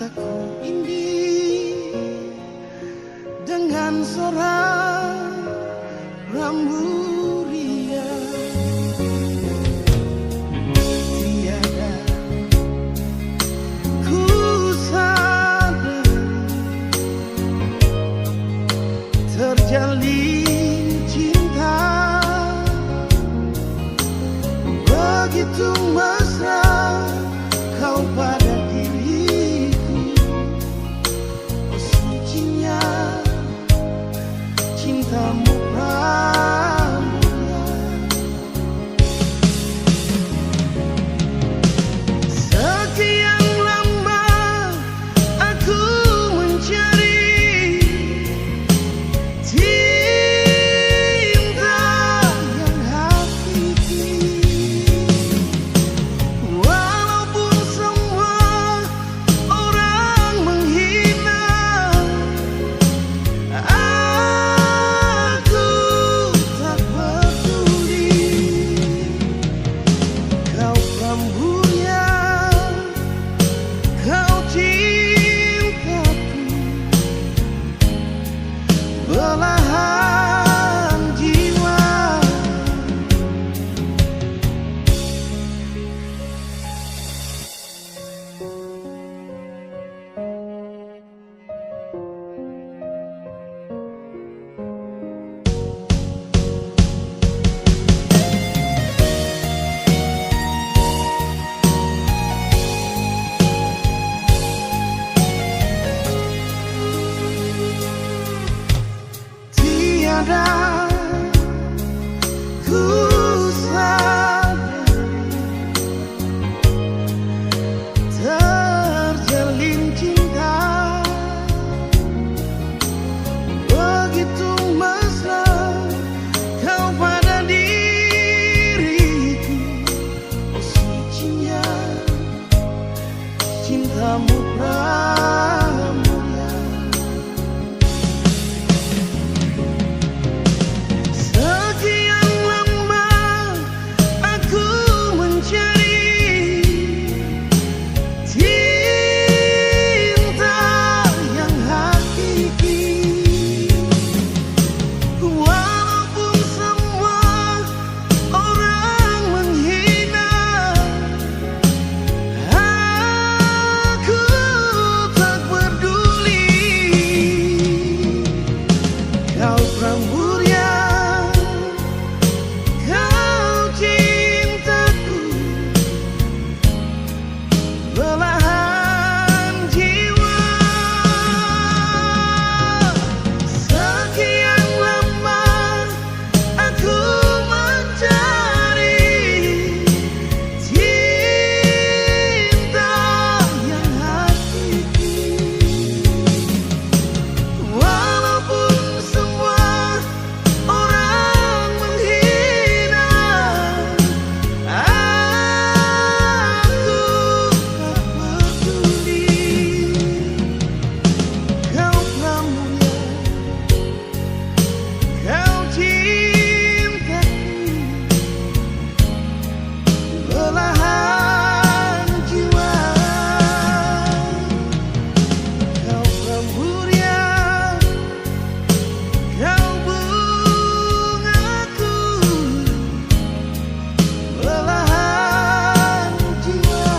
cintaku ini dengan seorang rambu riang. Tiada ku sadar terjalin cinta begitu mesra kau pada diriku. Oh sucinya cintamu pramila. Sekian lama aku mencari cinta yang hakiki. Walaupun semua orang menghina, aku tak peduli. Kau prambulia, kau cintaku, belahan jiwa. Tiada ku sadar terjalin cinta begitu mesra kau pada diriku. Oh sucinya cintamu pramila. Sekian lama aku mencari cinta yang hakiki. Walaupun semua orang menghina, aku tak peduli. Kau prambulia, kau cintaku, belahan jiwa. Sekian lama aku mencari cinta yang hakiki. Walaupun semua orang menghina, aku tak peduli. Kau prambulia, kau cintaku, belahan jiwa. Kau prambulia, kau bungaku, belahan jiwa.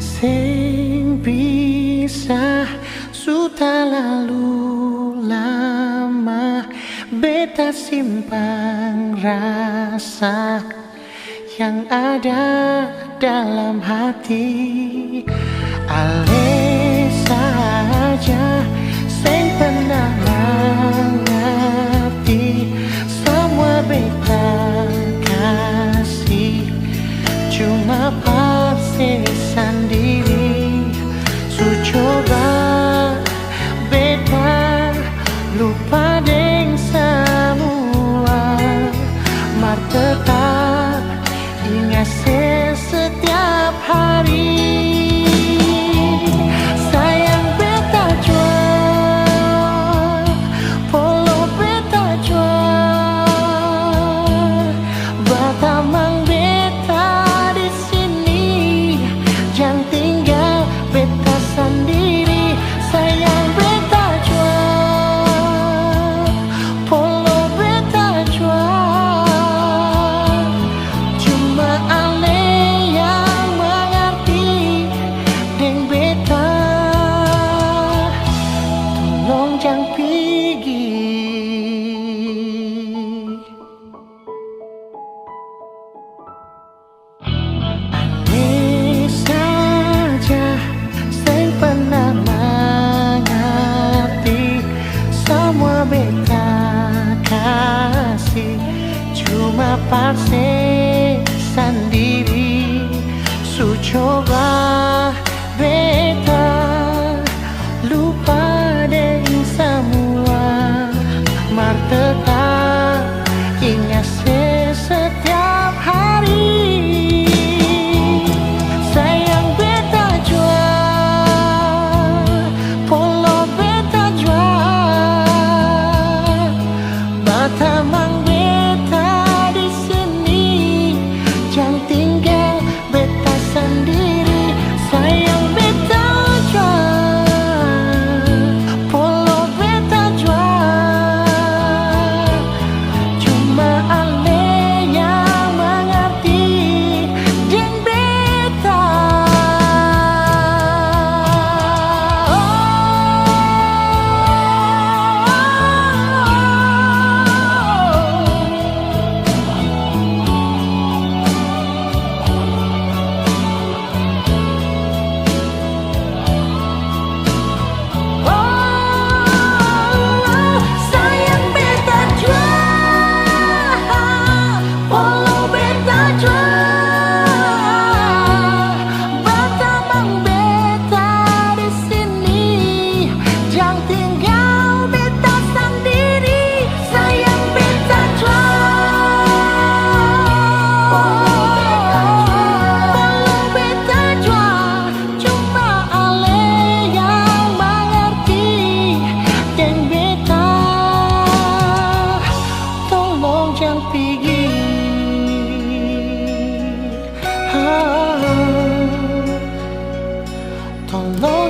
Sing pisah sudah lalu lama, beta simpan rasa yang ada dalam hati. Ale saja sing pernah mengerti semua beta kasih.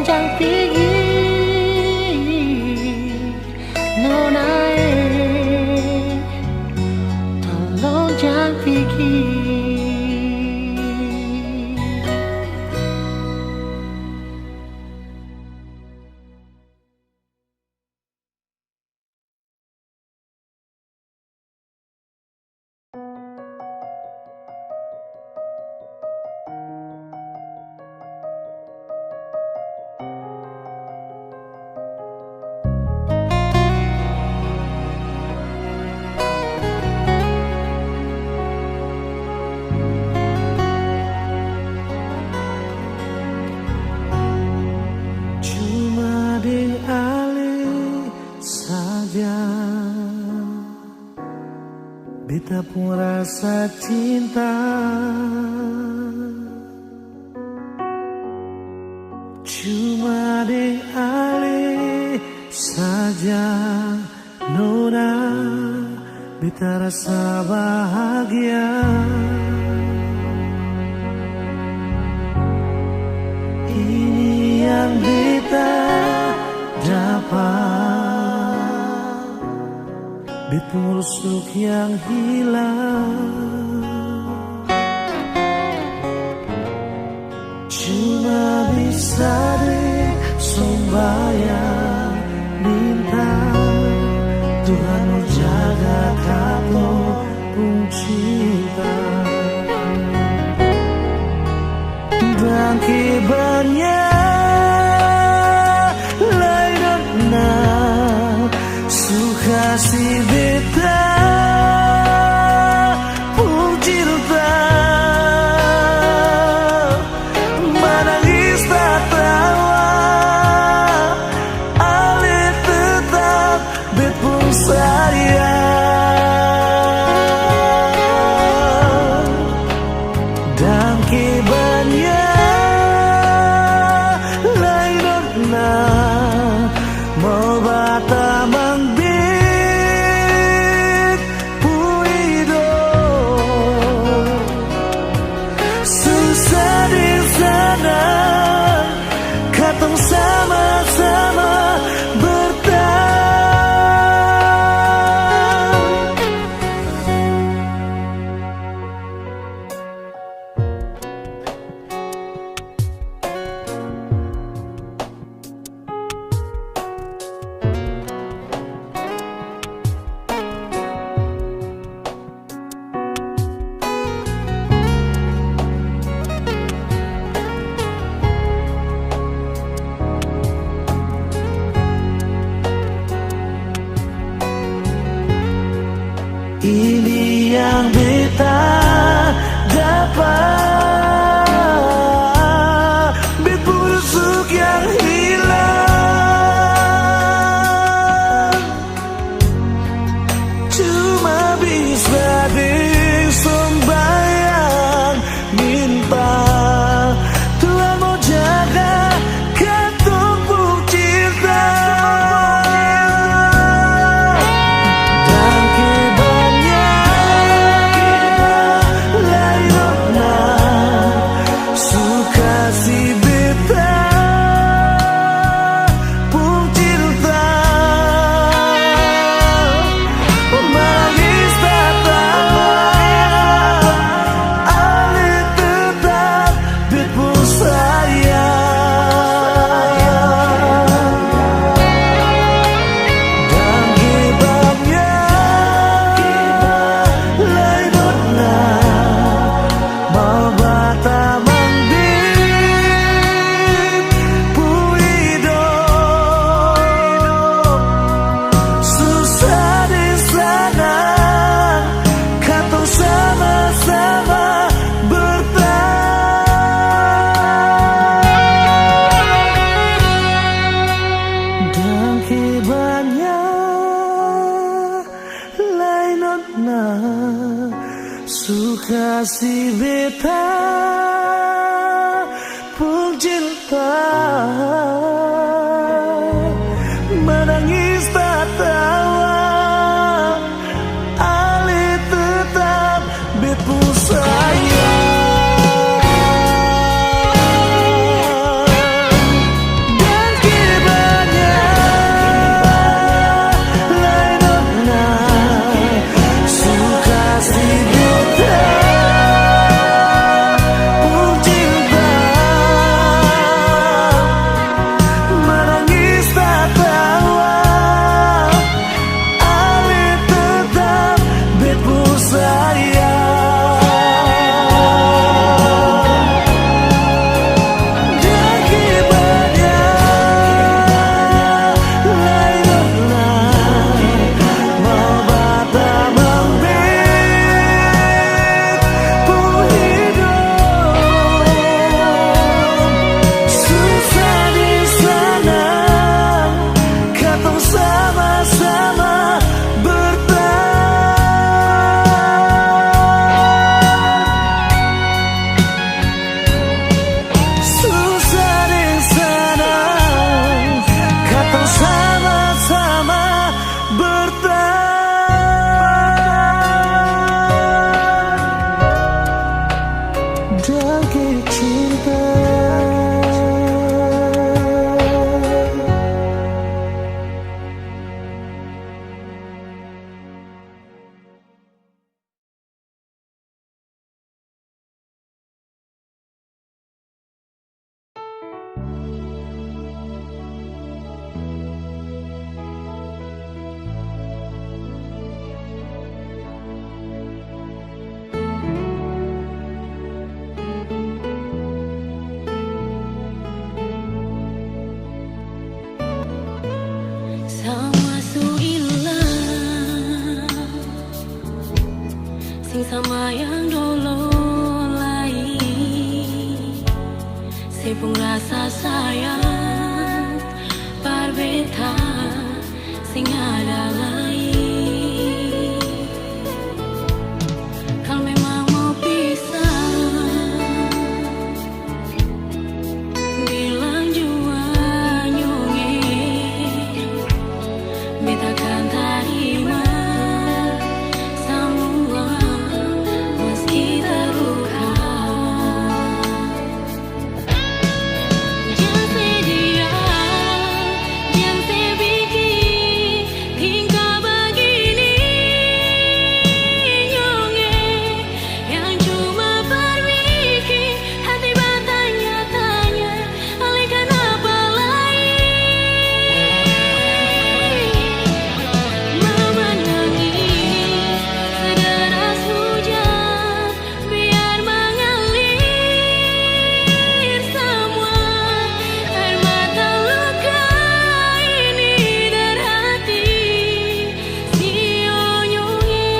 jangan pergi Nona tolong jangan pergi. Beta pun rasa cinta, cuma deng ale saja Nona. Beta rasa bahagia, ini yang beta dapat. Beta rusuk yang hilang, cuma bisa deh sembahyang minta Tuhan mau jaga kamu pun cinta. Dan kibarnya suka si beta pun cinta, menangis tak tawa, ale tetap bet pun sayang. Dan kibarnya lain mau batamang katong sama-sama bertahan. Ini yang beta dapat, bet busuk yang hilang, cuma bisa disembayang minta Tuhan mau jaga katong pun cinta. Dan sama yang dulu lain. Sibuk rasa sayang berbeda sing ada lain. Kalau memang mau pisah, bilang jua nyungi, betakan terima semua meski terluka. Jangan sedia, jangan sebikin tingkah begini nyonge, yang cuma berbikin hati bertanya-tanya alihkan apa lain. Mama nangis sederas hujan biar mengalir semua air mata luka ini dari hati si onyonge.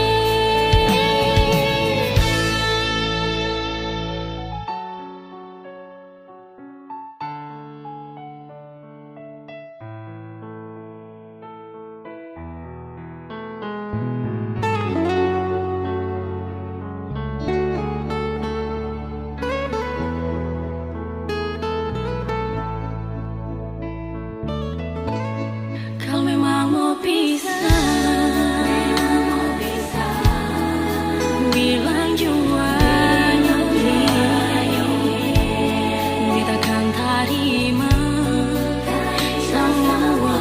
Kalau memang mau pisah, bilang jua nyonge, kita kan terima semua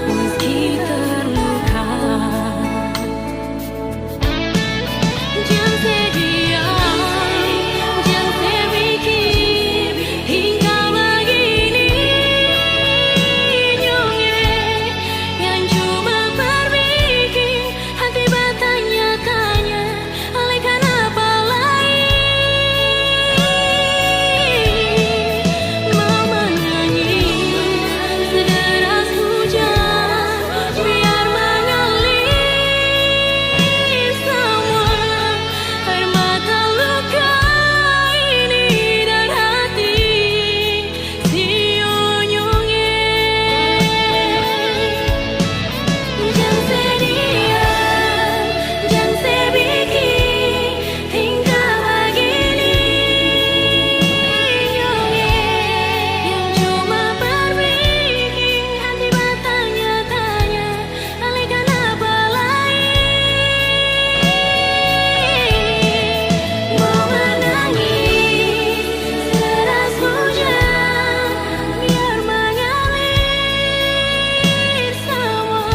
meski terluka. Jangan sedia, jangan sebikin tingkah begini nyonge, yang cuma berbikin hati bertanya-tanya alihkan apa lain. Mama nangis sederas hujan biar mengalir semua air mata luka ini dari hati si onyonge. Jangan sedia, jangan sebikin tingkah begini nyonge, yang cuma berbikin hati bertanya-tanya alihkan apa lain. Mama nangis sederas hujan biar mengalir semua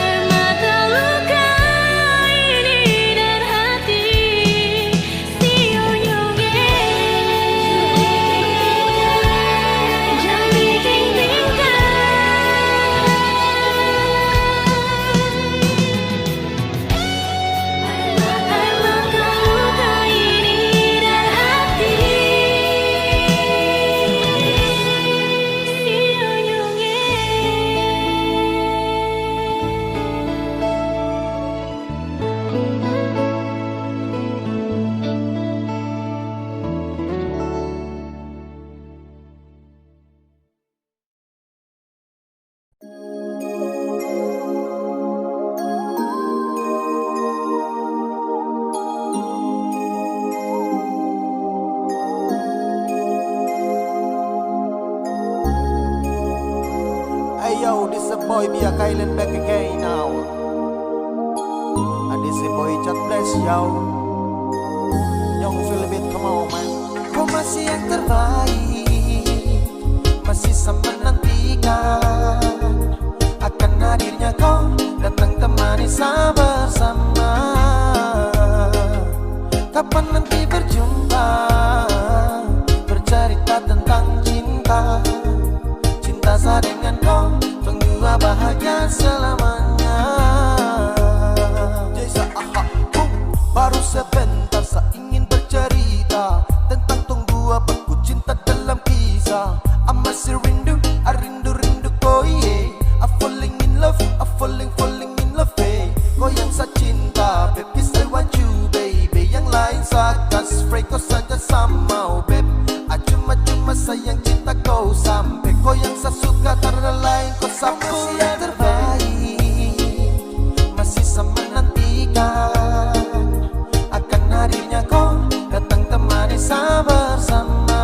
air mata luka ini dari hati si onyonge. Jangan bikin tingkah, air mata luka ini dari hati si onyonge. Hey yo, this a boy Mia Kylan back again now. And this a boy Chat Bless yo. Young Philip, come on man. Kau masih yang terbaik, masih sama menantikan akan hadirnya kau datang temani saya bersama. Kapan nanti berjumpa, bercerita tentang cinta. Cinta saya dengan kau, berdua bahagia selamanya. Jasa aha, baru sebentar saya ingin bercerita tentang tong dua bangku cinta dalam kisah. I masih rindu, I rindu kau yeah. I falling in love, I falling in love. Kau yang saya cinta, baby I want you yang saya suka karena lain kau sapu yang terbaik. Masih saya menantikan akan hadirnya kau datang temani saya bersama.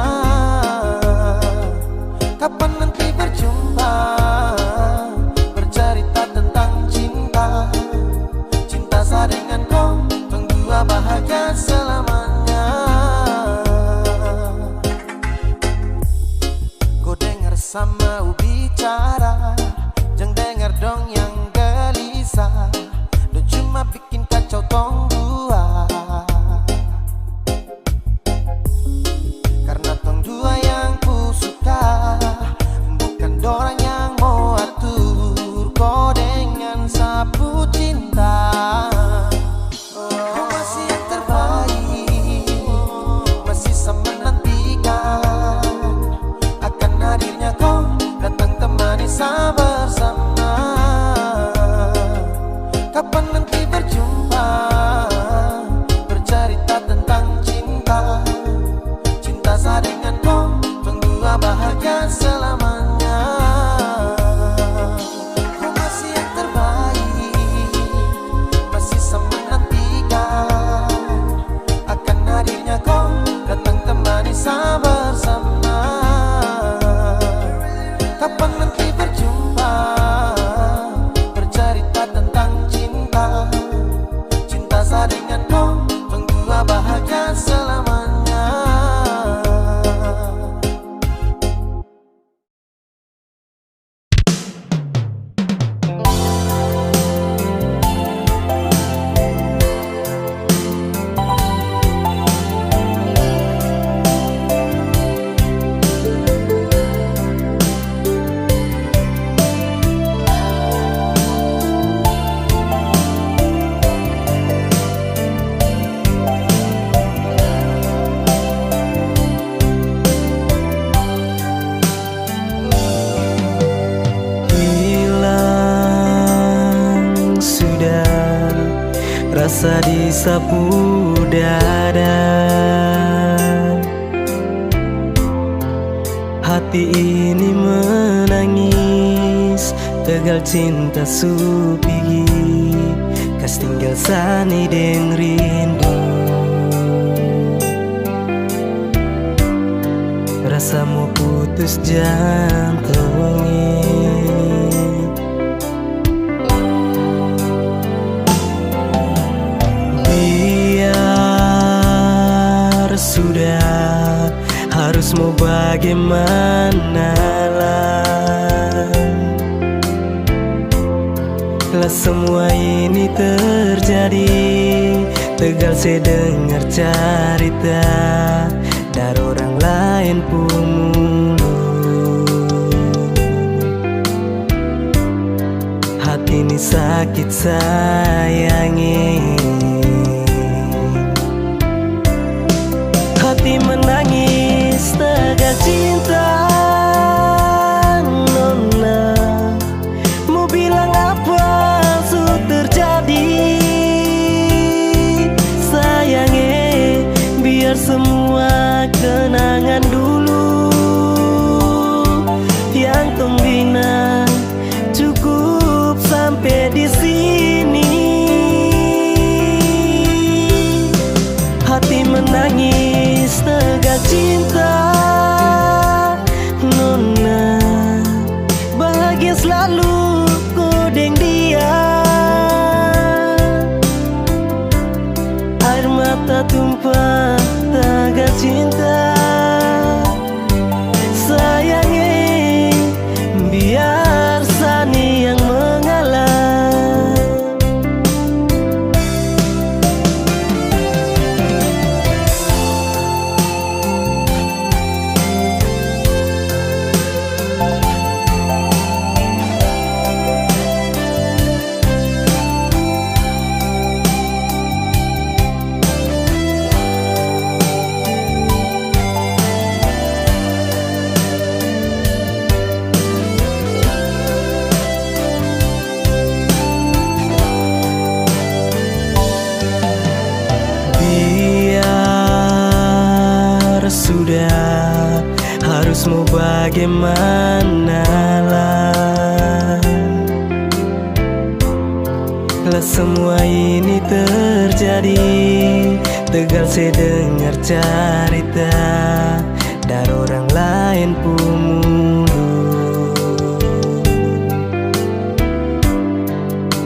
Kapan nanti berjumpa, bercerita tentang cinta. Cinta saya dengan kau, tunggu bahagia selamanya. Kau dengar sama bicara, jangan dengar dong yang gelisah. Dan cuma bikin kacau tong dua. Karena tong dua yang ku suka, bukan dorang yang mau atur kau dengan sapu cinta. Kau masih yang terbaik, masih saya menantikan akan hadirnya kau datang temani saya bersama. Kapan nanti berjumpa, bercerita tentang cinta. Cinta saya dengan kau, tunggu bahagia selamanya. Kau masih yang terbaik, masih saya menantikan akan hadirnya kau datang temani saya bersama. Kapan nanti berjumpa, bercerita tentang cinta. Cinta saya dengan kau, tunggu bahagia selamanya. Hilang sudah rasa di sapu dada. Hati ini menangis, tegal cinta supigi. Kas tinggal sani deng rindu. Rasamu putus jantung ini. Biar sudah, harus mau bagaimana lah. Lah semua ini terjadi, tegal saya dengar cerita dari orang lain pun mulut. Hati ini sakit sayangi. Hati menangis tegal cinta. Nona mau bilang apa sudah terjadi. Sayangnya biar semua kenangan dulu yang tong bina cukup sampai di sini. semua ini terjadi. Tegal saya dengar cerita dari orang lain pun mulu.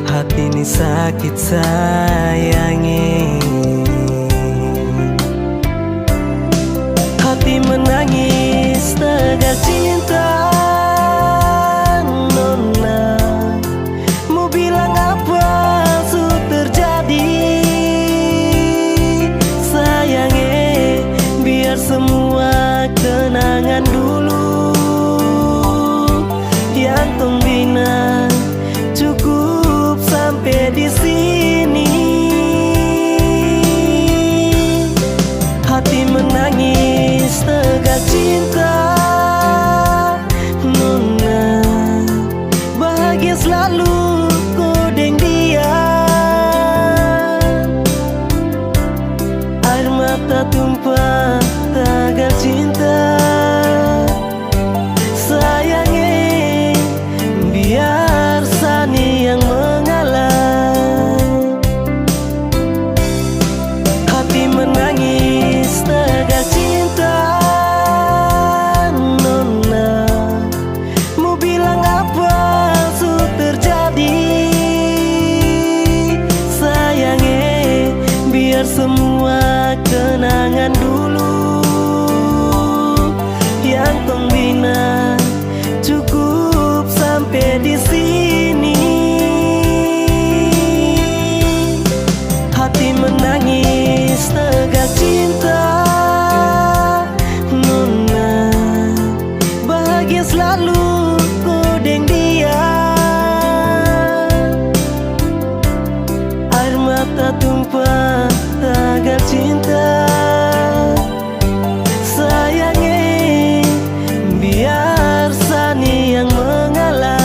Hati ini sakit sayangi, hati menangis tegar cinta. Nona, mau bilang apa sudah terjadi? Sayangnya biar semua kenangan dulu yang tembina cukup sampai di sini. Hati menangis tegar cinta. Nona, bahagia selalu kodeng dia. Air mata tumpah tegar cinta. Sayangnya biar Sani yang mengalah. Hati menangis tegar cinta. Nona, mau bilang apa sudah terjadi? Sayangnya biar semua kenangan dulu yang pembina cukup sampai di sini. Hati menangis tegar cinta. Nona, bahagia selalu kodeng dia. Air mata tumpah tegar cinta. Sayangnya biar Sani yang mengalah.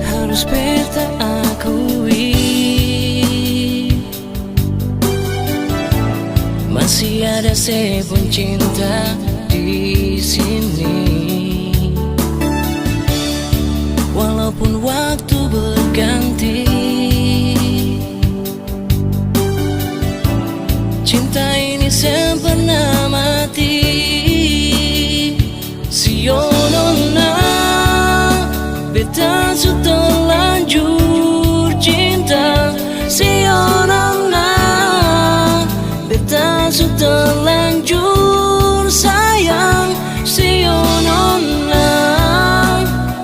Harus beta akui, masih ada sebun cinta di sini. Walaupun waktu berganti, cinta ini sempurna mati. Sionona, beta sudah terlanjur cinta. Sionona, beta sudah terlanjur sayang. Sionona,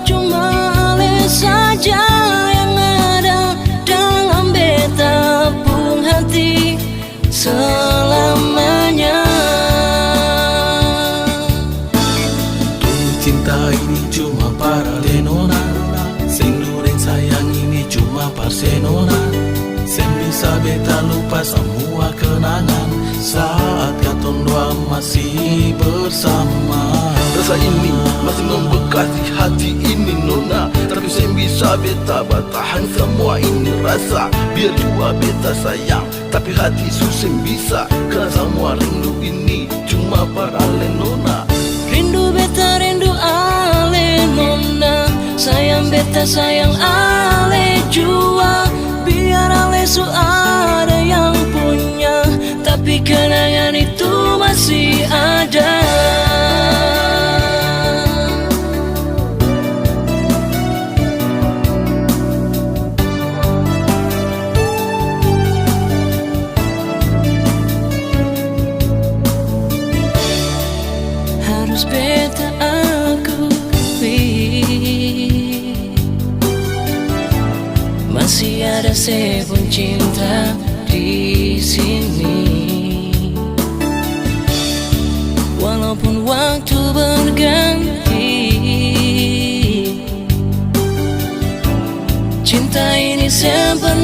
cuma ale saja yang ada dalam beta pun hati selamanya. Cinta ini cuma para lenona, senduren sayang ini cuma parsenona. Sen bisa beta lupa semua kenangan saat katong dua masih bersama. Rasa ini masih membekas di hati ini nona, tapi sen bisa beta bertahan semua ini rasa. Biar jua beta sayang, tapi hati susah bisa, karena semua rindu ini cuma para lenona. Rindu beta rindu ale nona, sayang beta sayang ale jua. Biar ale su ada yang punya, tapi kenangan itu masih ada. Harus beta akui, masih ada sebun cinta di sini. Walaupun waktu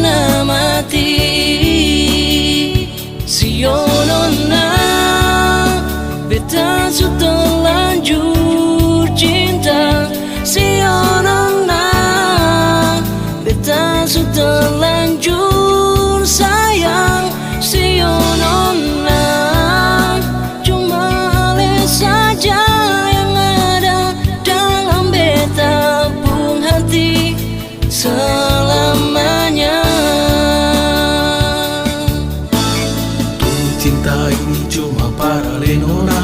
setengah mati. Sionona beta su terlanjur cinta. Sionona beta su terlanjur sayang. Sionona cuma ale saja yang ada dalam beta pun hati selamanya. Cinta ini cuma para lenora,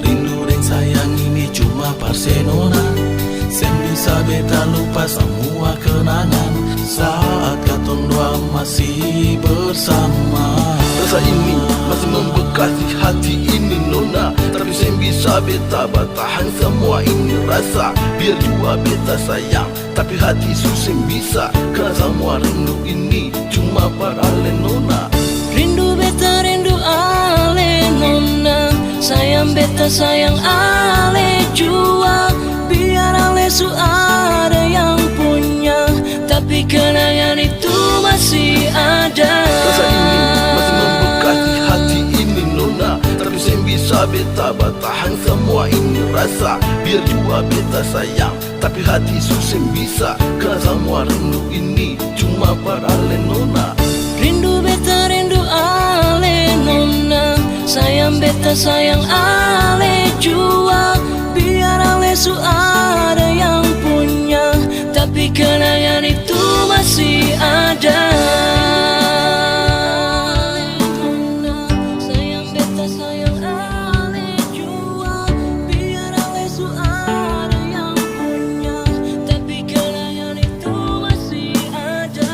rindu dan sayang ini cuma parsenona. Sem bisa beta lupa semua kenangan saat katong dua masih bersama. Rasa ini masih membekas di hati ini nona, tapi sem bisa beta bertahan semua ini rasa. Biar jua beta sayang, tapi hati susah bisa, karena semua rindu ini cuma para lenona. Rindu beta rindu ale nona, sayang beta sayang ale jua. Biar ale su ada yang punya, tapi kenangan itu masih ada. Rasa ini masih membekas di hati ini nona, tapi sem bisa beta bertahan semua ini rasa. Biar jua beta sayang, tapi hati susah bisa, karena semua rindu ini cuma para lenona. Rindu beta rindu ale nona, sayang beta sayang ale jua. Biar ale su ada yang punya, tapi kenangan itu masih ada. Sayang beta sayang ale jua. Biar ale su ada yang punya, tapi kenangan itu masih ada.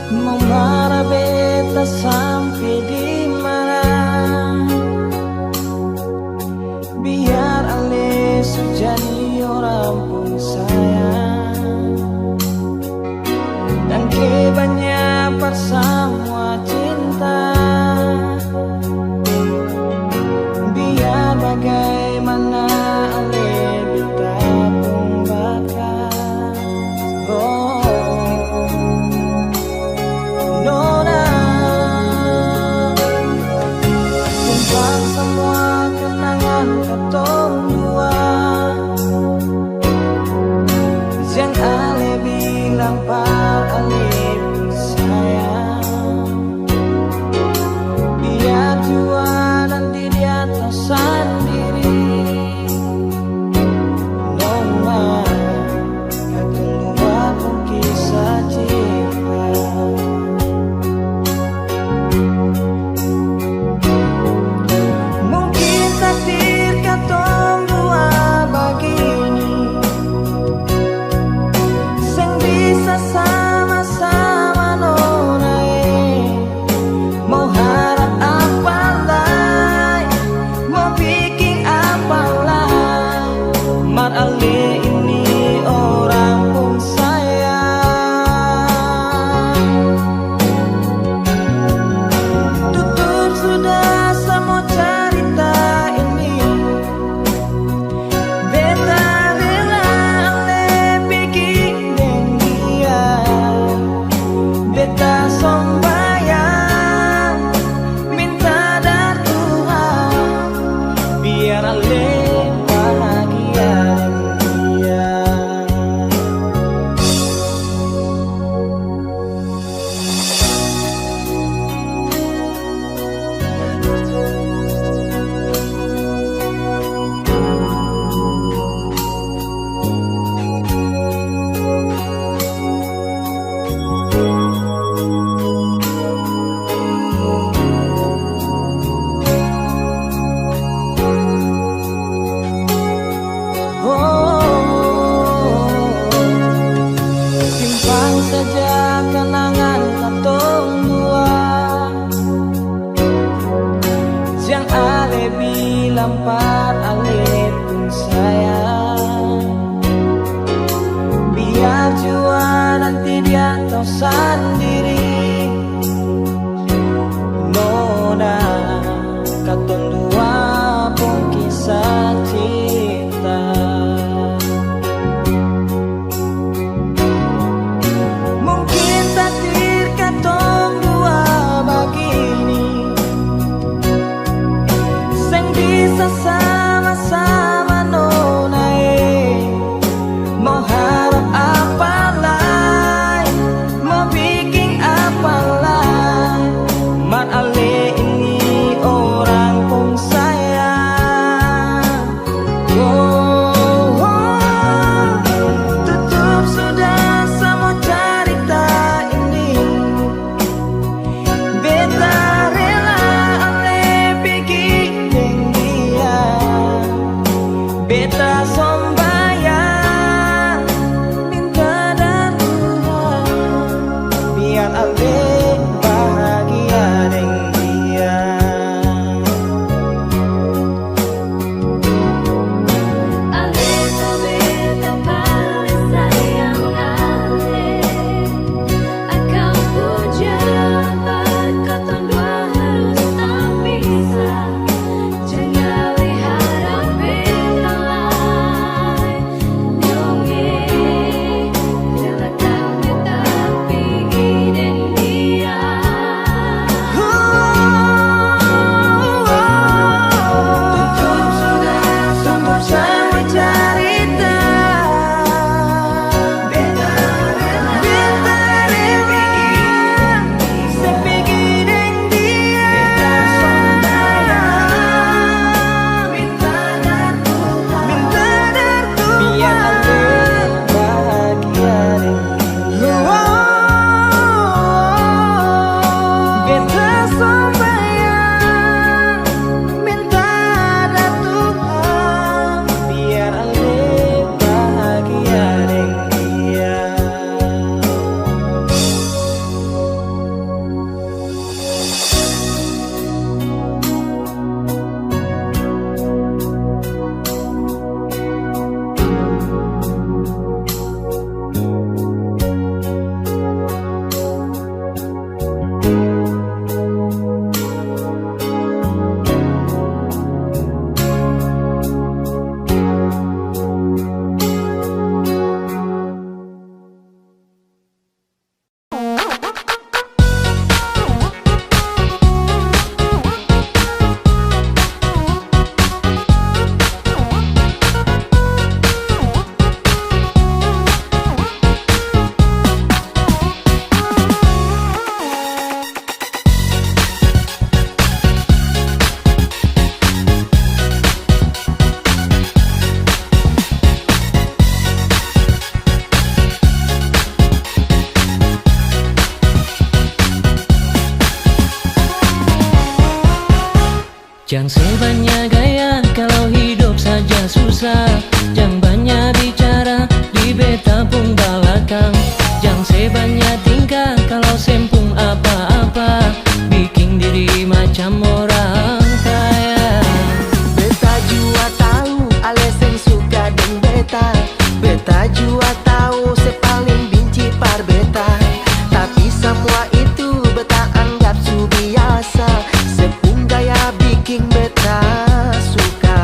Memara beta sampai di mana, biar ale sejadi orang pun sayang, dan kebanyak semua cinta. Biar bagaimana ale beta pun bakal nona, simpan semua kenangan katong dua yang ale bilang par ale pun sayang. Biar jua nanti di atas sendiri nona, keluar pun kisah cinta. Mungkin takdir katong dua begini, seng bisa sama-sama nona. Mau harap apa lagi, mau bikin apa lagi, mar ale ini orang pun sayang. Tutup sudah semua cerita ini, beta rela ale bikin dengan dia. Beta sombayang minta dari Tuhan, biar ale bahagia dengan Jangan sebanyak gaya kalau hidup saja susah. Jangan banyak bicara di beta pun belakang. Jangan sebanyak tingkah kalau sempung apa-apa, bikin diri macam orang kaya. Beta jua tahu alasan suka dan beta. Beta jua tahu sepaling benci par beta. Tapi semua itu beta anggap su biasa. Sepung gaya bikin beta suka.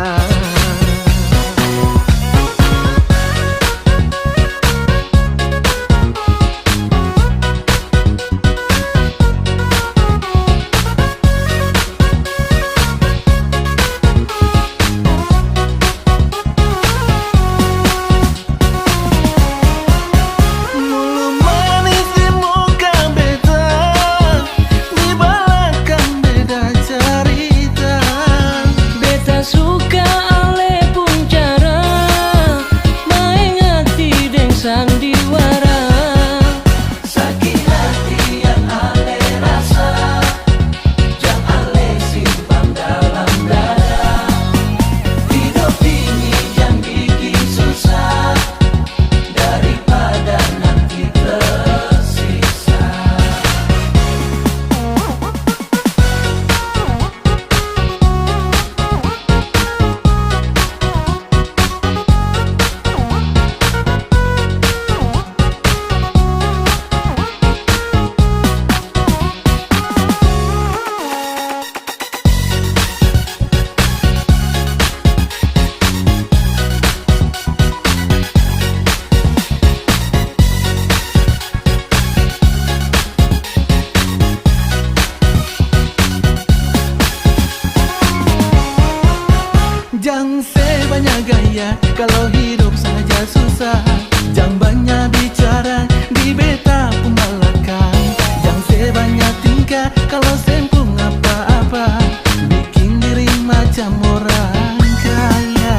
Jangan sebanyak gaya kalau hidup saja susah. Jangan banyak bicara di beta pun belakang. Jangan sebanyak tingkah kalau sempung apa-apa, bikin diri macam orang kaya.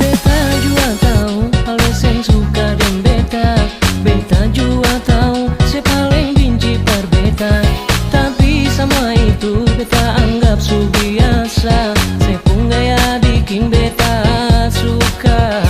Beta jua tahu alasan suka dan beta. Beta jua tahu sepaling benci par beta. Tapi sama itu beta anggap su biasa. Sepung gaya bikin beta suka.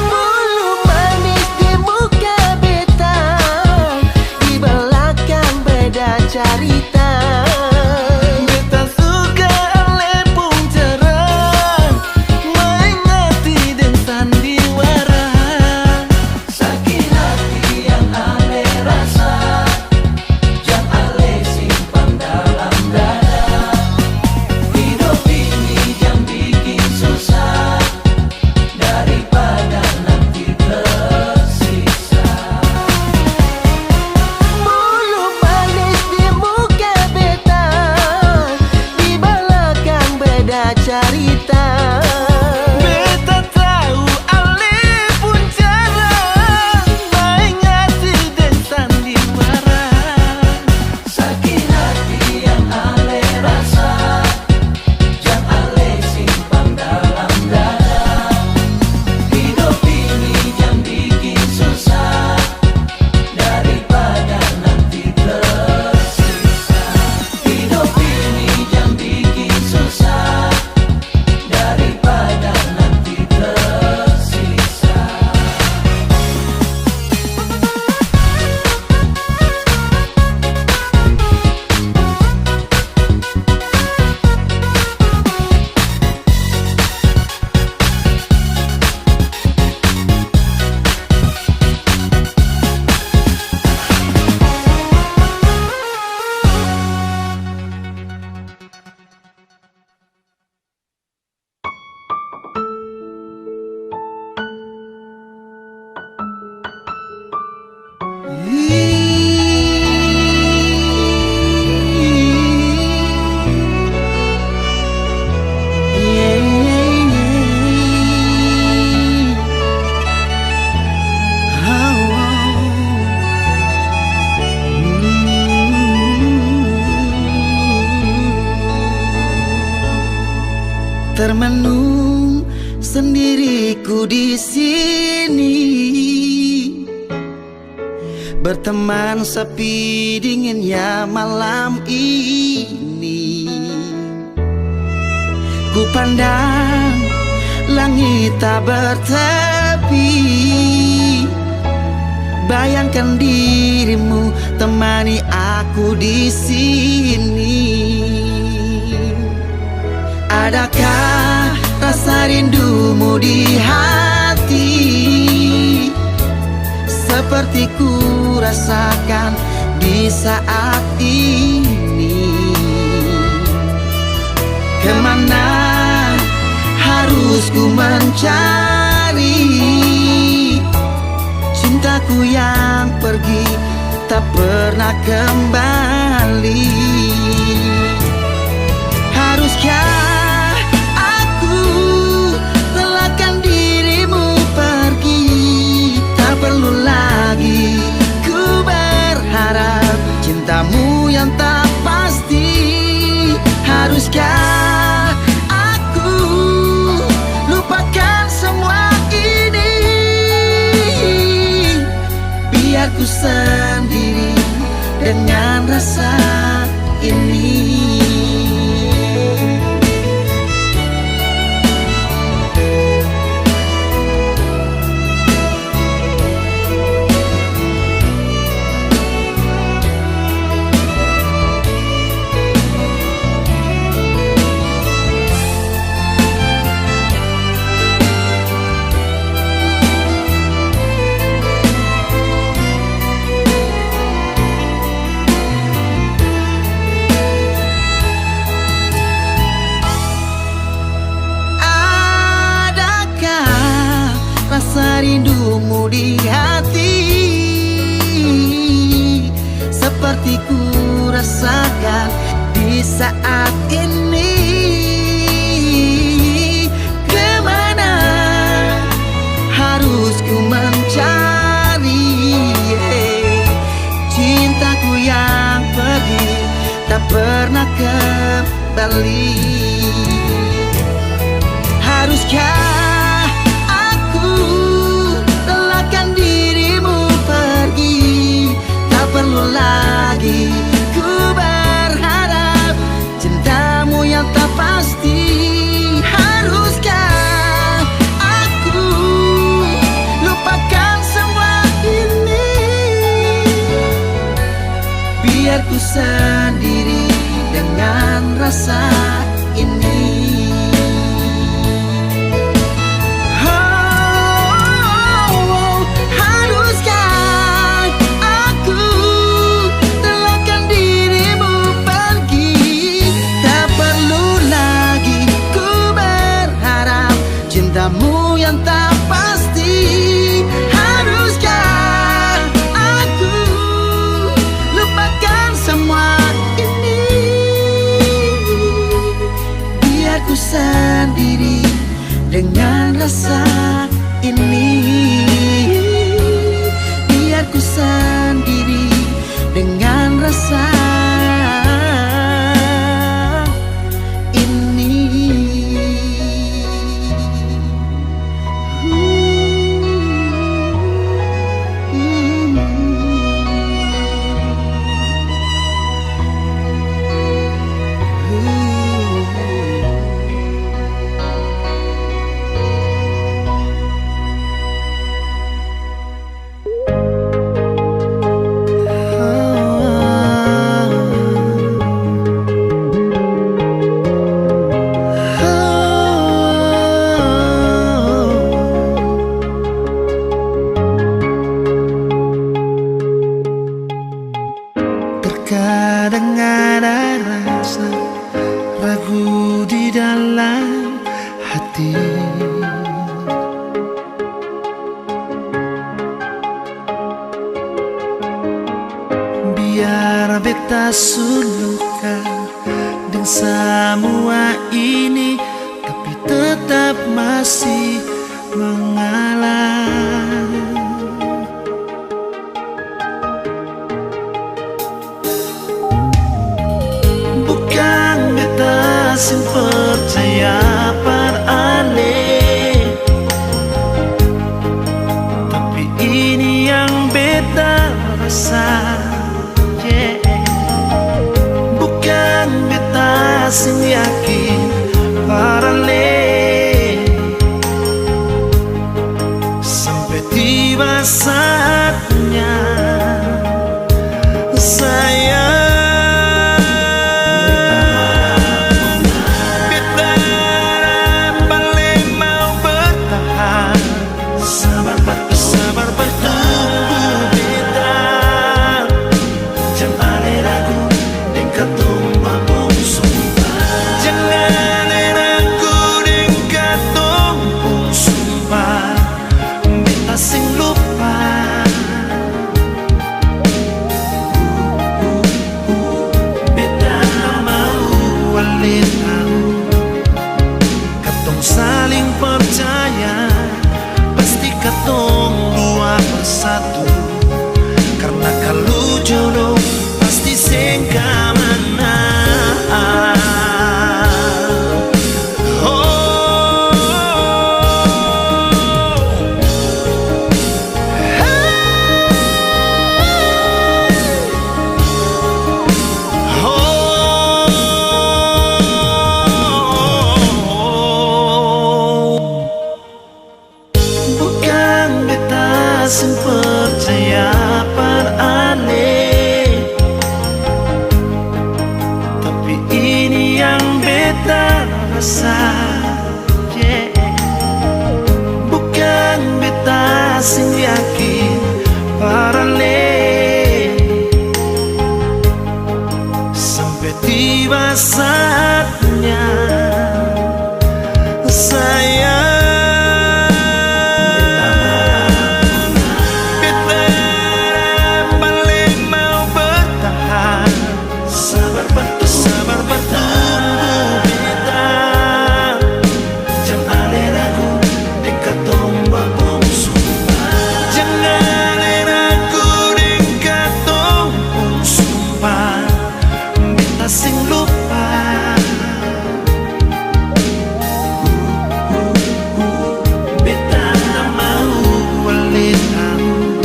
Bulu manis di muka beta, di belakang beda cerita. Beta suka lepung cerah, main hati dan sandiwara. Sakit hati yang ale rasa, yang ale simpan dalam dada. Hidup ini yang bikin susah, daripada nanti tersisa. Bulu manis di muka beta, di belakang beda cerita. Beta tahu ale pun cara, main hati dan sandiwara. Sakit hati yang ale rasa, yang ale simpan dalam dada. Hidup ini yang bikin susah, daripada nanti tersisa. Hidup ini yang bikin susah, termenung sendiriku di sini, berteman sepi dinginnya malam ini. Ku pandang langit tak bertepi, bayangkan dirimu temani aku di sini. Adakah rasa rindumu di hati, seperti ku rasakan di saat ini? Kemana harus ku mencari cintaku yang pergi tak pernah kembali? Haruskah aku relakan dirimu pergi? Tak perlu lagi ku berharap cintamu yang tak pasti. Haruskah aku lupakan semua ini, biar ku sendiri dengan rasa ini. Rindumu di hati, seperti ku rasakan di saat ini. Kemana harus ku mencari cintaku yang pergi tak pernah kembali? Haruskah lagi ku berharap cintamu yang tak pasti? Haruskah aku lupakan semua ini, biar ku sendiri dengan rasa ini? Cintamu yang tak pasti. Haruskah aku lupakan semua ini, biar ku sendiri dengan rasa ini, biar ku sendiri dengan rasa kadang ada rasa ragu di dalam hati. Biar beta suluka dengan semua ini, tapi tetap masih mengalah. Bukan beta sing percaya bersatu. Karena kalau jodoh pasti sengkamana. Sing percaya aneh, tapi ini yang beta rasa, yeah. Bukan beta sing yakin aneh, sampai tiba saatnya sayang. Sing lupa, beta tak mau walitahu.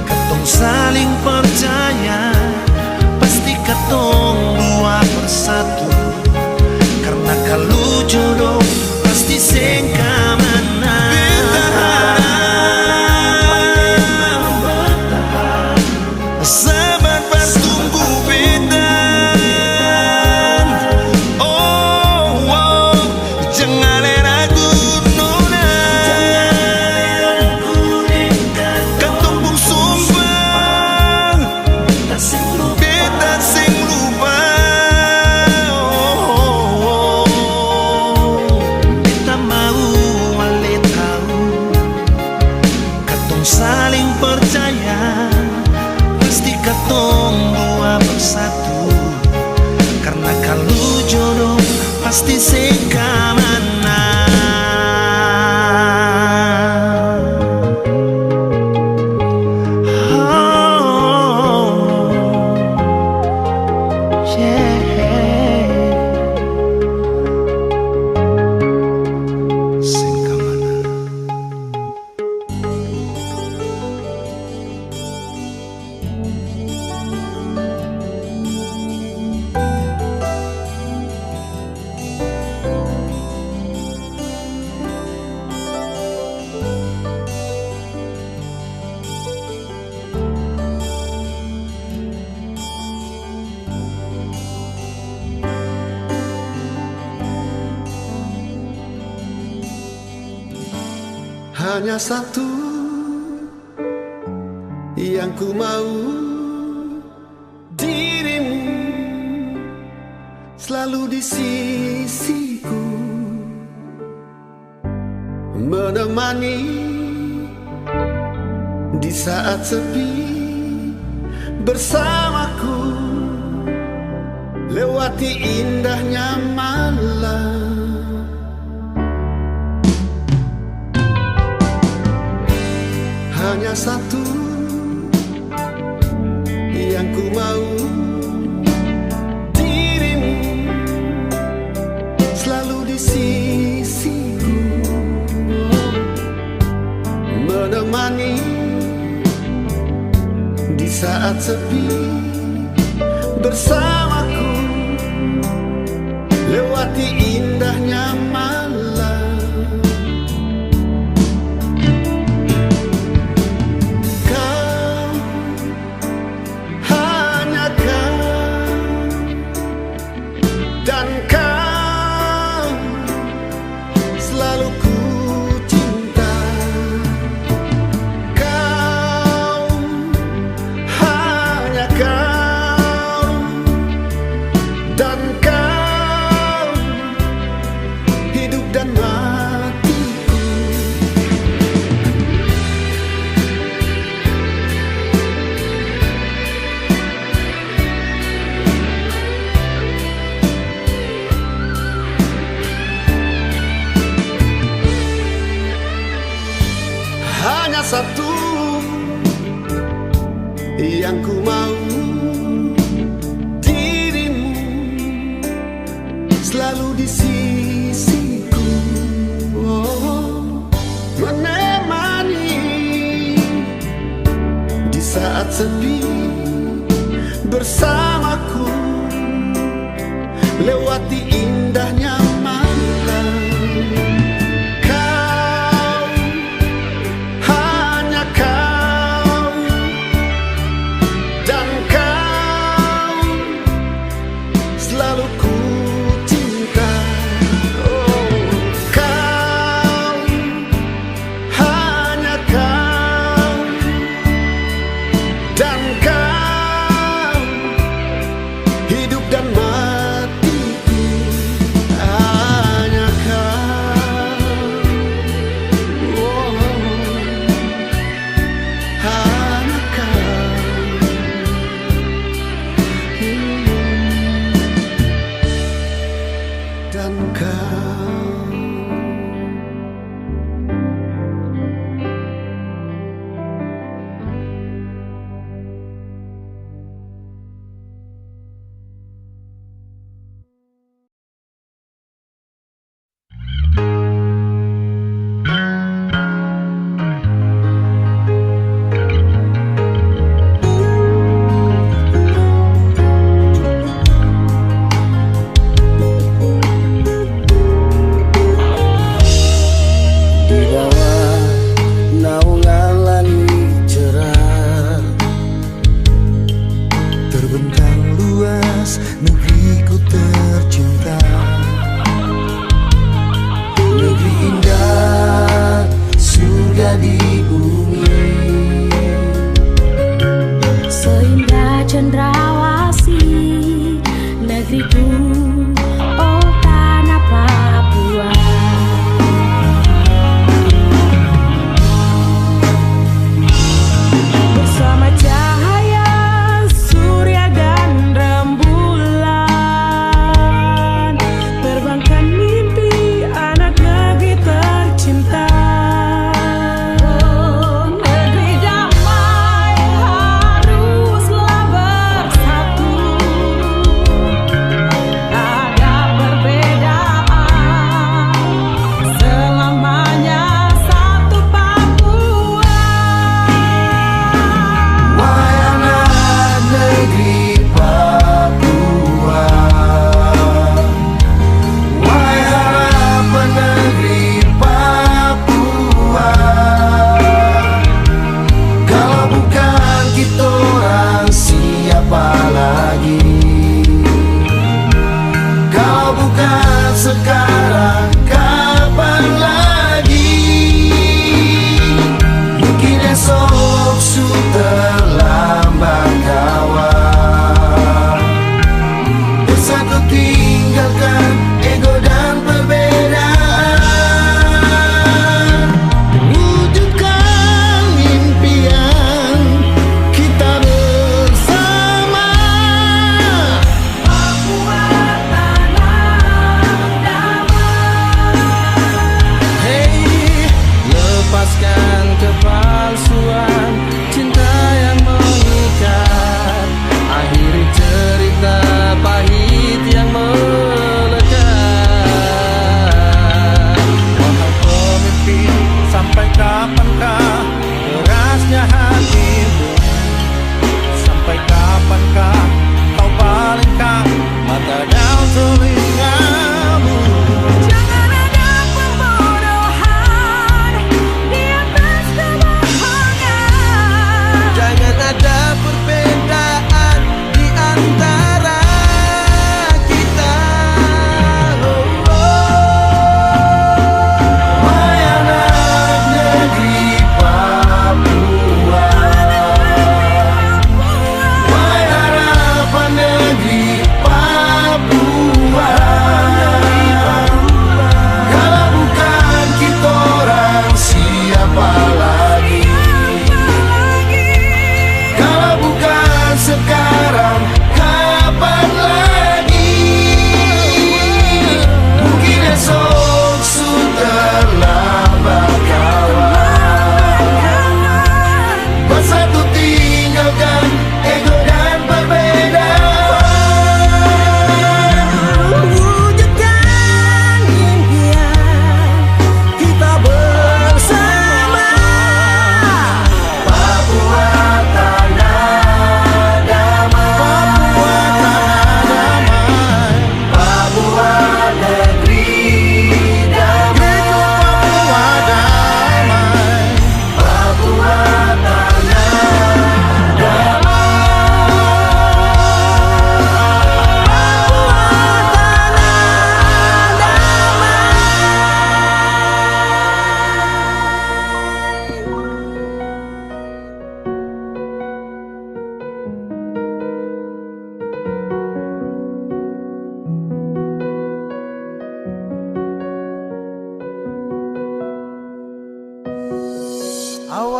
Katong saling percaya, pasti katong dua bersatu. Karena kalau jodoh pasti sengkamana. Sabar bertunggu beta. Saling percaya, pasti katong dua bersatu. Karena kalau jodoh pasti sengkamana. Hanya satu yang ku mau, dirimu selalu di sisiku, menemani di saat sepi, bersamaku lewati indahnya malam. Hanya satu yang ku mau, dirimu selalu di sisiku, menemani di saat sepi, bersamaku lewati indahnya malam. Dan kau selalu ku cinta. Kau, hanya kau. Dan kau, hidup dan matiku. Hanya satu Yang ku mau dirimu selalu di sisiku, menemani di saat sedih bersamaku, lewati indahnya malam. Kau, hanya kau, dan kau selalu ku cinta. Kau, hanya kau, dan kau hidup dan matiku. Hanya kau, hanya kau, dan kau.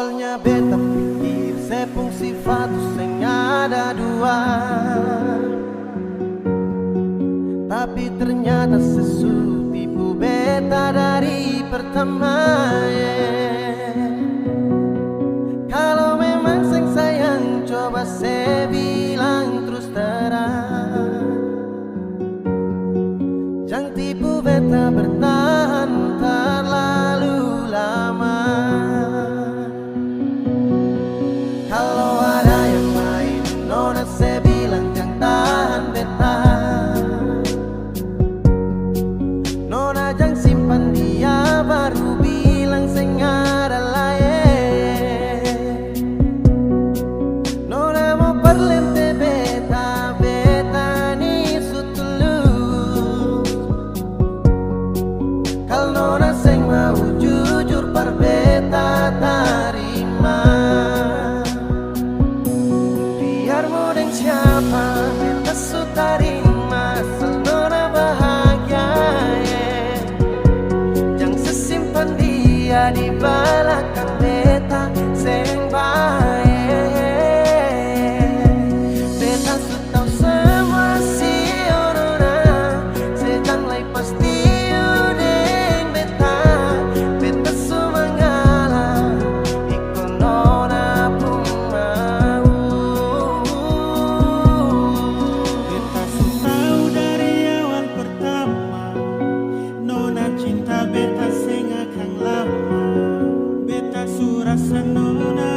Awalnya beta pikir sepung sifat sing ada dua, tapi ternyata sesu tipu beta dari pertama. Kalau memang sing sayang coba saya bilang terus terang, jangan tipu beta bertahan terlalu lama. Kalau ada yang lain nona saya bilang jangan tahan beta, nona jangan simpan dia baru bilang sing ada lain. Nona mau perlente beta, beta ni sutulus. Kalau nona sing mau jujur par beta tarima, biar mau deng siapa beta su tarima asal nona bahagia. Jangan sesimpan dia di belakang beta sing baik. Beta su tau semua si nona, sejang lai pasti udeng beta. Beta su mengalah ikut nona pun mau. Beta su tahu dari awal pertama, nona cinta beta sing akan lama. Beta su rasa nona,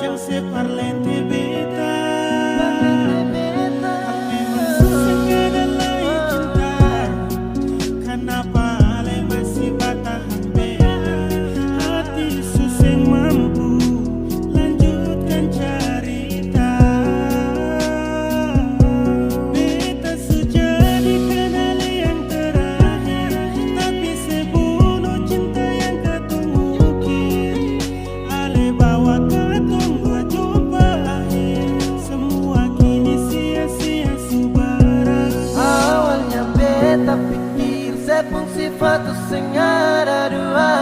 jangan separ lente beta. Memang susah ada lagi cinta, kenapa ale masih bertahan beta? Hati susah mampu lanjutkan cerita. Beta sudah dikenal yang terakhir, tapi sebunuh cinta yang ketumukir. Ale bawa ketunggu jumpa akhir, semua kini sia-sia subaran. Awalnya beta pikir sepung sifat sing ada dua,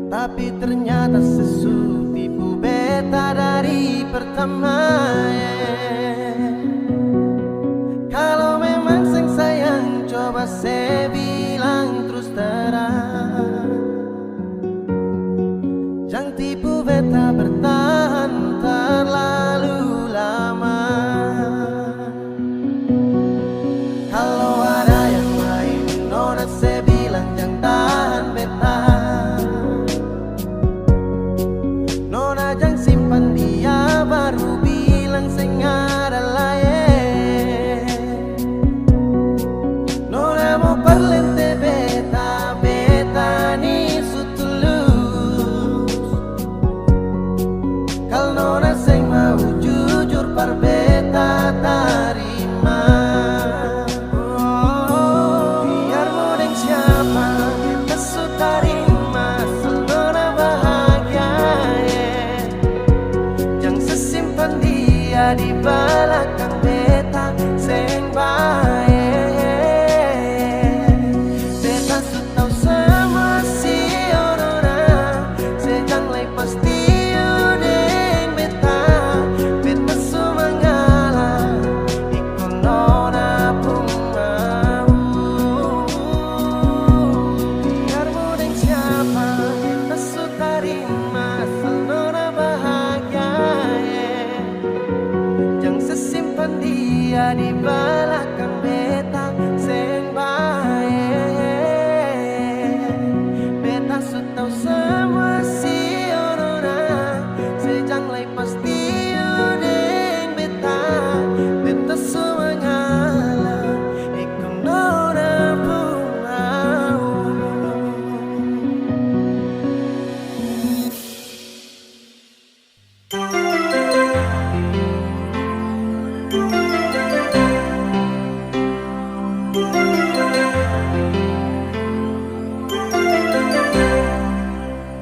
tapi ternyata sesu tipu beta dari pertama. Kalau memang sing sayang coba saya bilang terus terang, jangan tipu beta bertahan terlalu lama. Kalau ada yang lain nona saya bilang jangan tahan beta, nona jangan simpan dia baru bilang sing ada lain. Nona mau perlente beta, beta ni sutulus. Kalau nona sing mau jujur par beta tarima. Biar mau deng siapa beta su tarima asal nona bahagia. Jangan sesimpan dia di belakang beta sing baik. Beta su tau semua si nona, sejang lai pasti udeng beta. Beta su mengalah ikut nona pun mau. Biar mau deng siapa beta su tarima asal nona bahagia. Jangan sesimpan dia di belakang beta sing baik. Beta su tau semua si nona, sejang lai pasti udeng beta. Beta su mengalah ikut nona pun mau.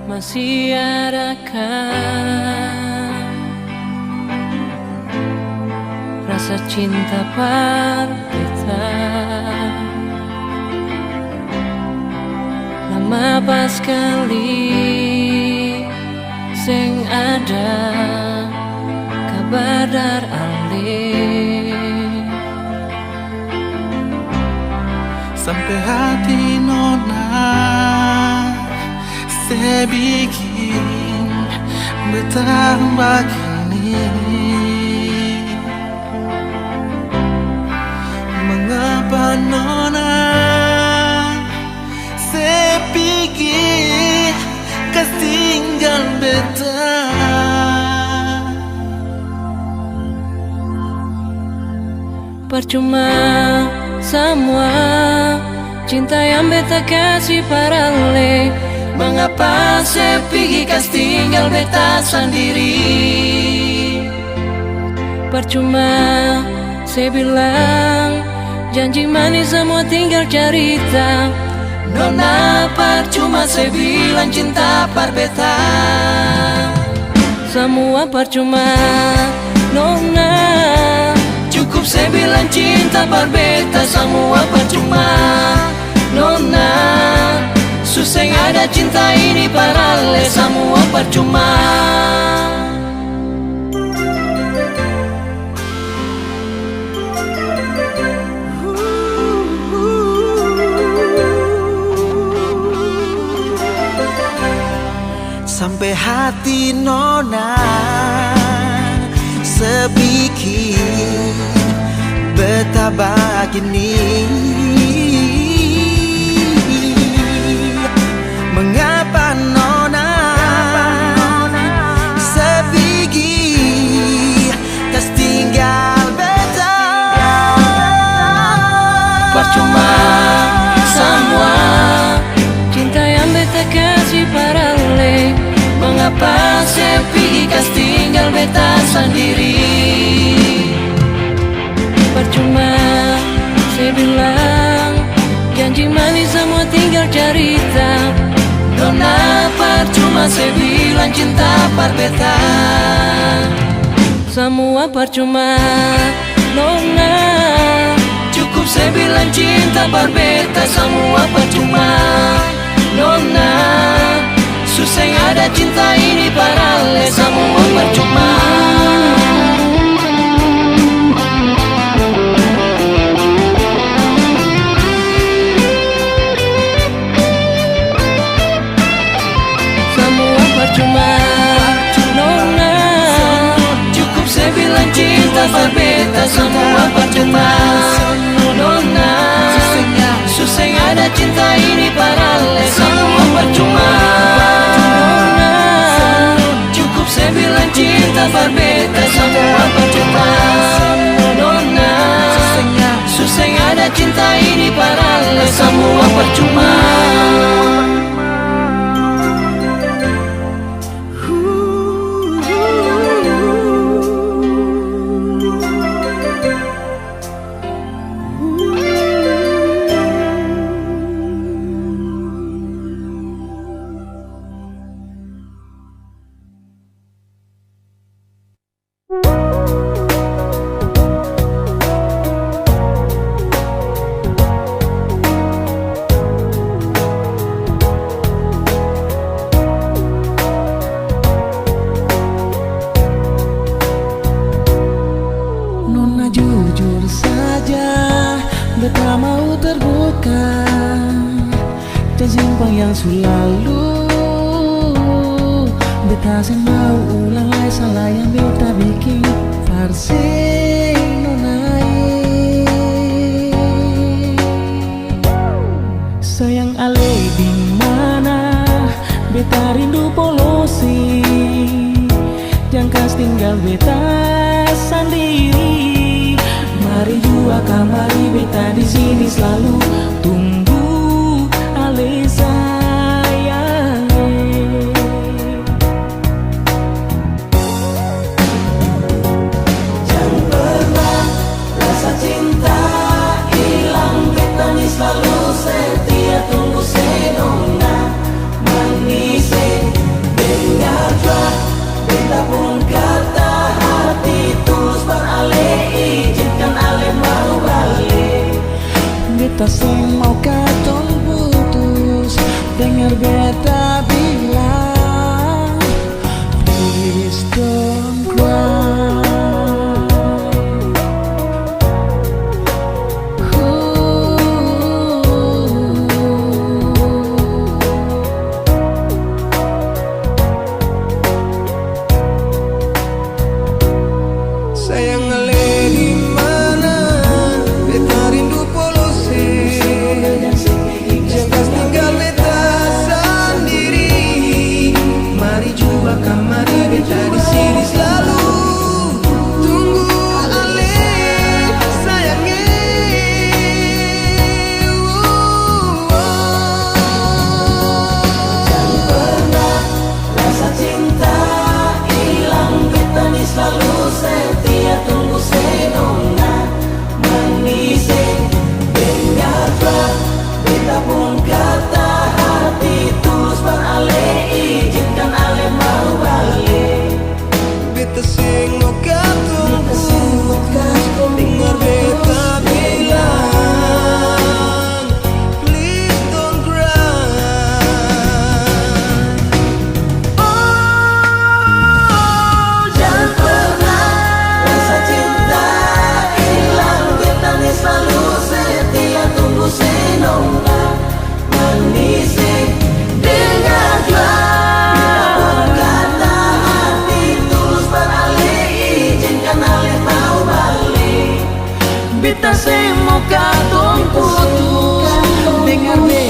Masih adakah rasa cinta par beta? Lama sekali sing ada kabar dar ale. Sampai hati nona saya bikin betah begini. Mengapa nona saya pikir kas tinggal betah. Percuma semua cinta yang beta kasih parale. Mengapa saya pergi kas tinggal beta sendiri. Percuma saya bilang janji manis semua tinggal cerita. Nona percuma saya bilang cinta par beta. Semua percuma nona. Cukup saya bilang cinta par beta. Semua percuma nona. Susah ada cinta ini parale. Semua percuma. Sampai hati nona sebikin betah gini. Mengapa nona sebigi kas tinggal beta. Percuma semua cinta yang beta kasih parale. Mengapa saya pergi kas tinggal beta sendiri. Percuma saya bilang janji manis semua tinggal cerita. Nona percuma saya bilang cinta par beta. Semua percuma nona. Cukup saya bilang cinta par beta. Semua percuma nona. Susah ada cinta ini parale. Semua percuma. Semua percuma nona. Cukup saya bilang cinta par beta. Semua percuma nona. Susah ada cinta ini parale. Semua percuma. Saya bilang cinta par beta. Semua percuma nona. Susah ada cinta ini parale. Semua percuma. Beta mau terbuka dan simpang yang selalu. Beta sen mau ulang lagi salah yang beta bikin parsing nonai. Sayang ale di mana beta rindu polosi. Jangan kas tinggal beta sendiri. Mari jua kamari beta di sini selalu tunggu ale sayang. Jangan pernah rasa cinta hilang. Beta ni selalu setia tunggu senona manis. Dengar jua beta pun kata hati tulus beralih. Izinkan ale mau balik. Beta sen mau katong putus. dengar beta bilang, please don't cry. Sayang ale di mana, beta rindu polusi. Jangan tinggal beta sendiri. Mari jumpa kamari beta di sini selalu. Tunggu ale sayangnya. Jangan pernah rasa cinta hilang, beta ni selalu setia tunggu senona manis. Dengarlah beta pun kata hati tulus par ale, izinkan ale mau balik. Beta sing mau katunggu, dengar beta bilang, please don't cry. Jangan pernah rasa cinta hilang, beta ni selalu setia tunggu senona manis. Dengarlah kata hati tulus par ale, izinkan ale mau balik. Beta semua katong putus, dengar beta